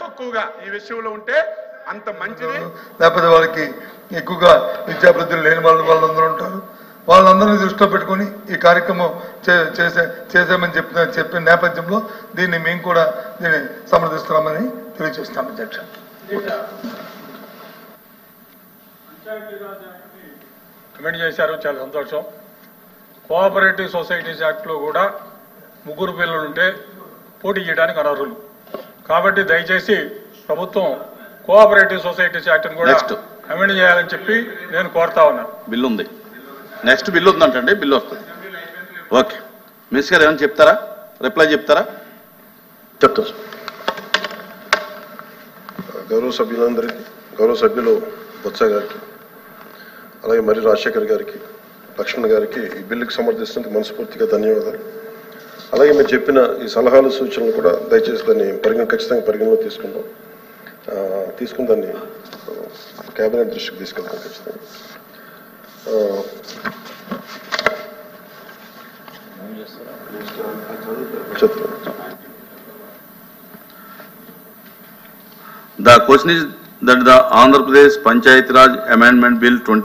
తక్కువగా ఈ విషయంలో ఉంటే అంత మంచిది. లేకపోతే వాళ్ళకి ఎక్కువగా విద్యాభివృద్ధులు లేని వాళ్ళందరూ ఉంటారు. వాళ్ళందరినీ దృష్టిలో పెట్టుకుని ఈ కార్యక్రమం చేసామని చెప్పిన నేపథ్యంలో దీన్ని మేము కూడా దీన్ని సమర్థిస్తున్నామని తెలియజేస్తాం. అధ్యక్ష, కమెంట్ చేశారు, చాలా సంతోషం. కోఆపరేటివ్ సొసైటీస్ యాక్ట్లో కూడా 3 పిల్లలు ఉంటే పోటీ చేయడానికి అనర్హులు. కాబట్టి దయచేసి ప్రభుత్వం కోఆపరేటివ్ సొసైటీస్ యాక్ట్ని కూడా అమెండ్ చేయాలని చెప్పి నేను కోరుతా ఉన్నాను. బిల్లు ఉంది, నెక్స్ట్ బిల్లు ఉందంటండి, బిల్లు వస్తుంది. ఓకే, మినిస్టర్ గారు ఏమైనా చెప్తారా, రిప్లై చెప్తారా? చెప్తాను. గౌరవ సభ్యులందరికీ, గౌరవ సభ్యులు బొత్స గారికి, అలాగే మరి రాజశేఖర్ గారికి, లక్ష్మణ్ గారికి ఈ బిల్లుకి సమర్థిస్తున్నందుకు మనస్ఫూర్తిగా ధన్యవాదాలు. అలాగే మీరు చెప్పిన ఈ సలహాలు సూచనలు కూడా దయచేసి దాన్ని ఖచ్చితంగా పరిగణలో తీసుకుని దాన్ని కేబినెట్ దృష్టికి తీసుకెళ్తాం ఖచ్చితంగా. చెప్తాను. The question is that the Andhra Pradesh Panchayat Raj Amendment Bill 20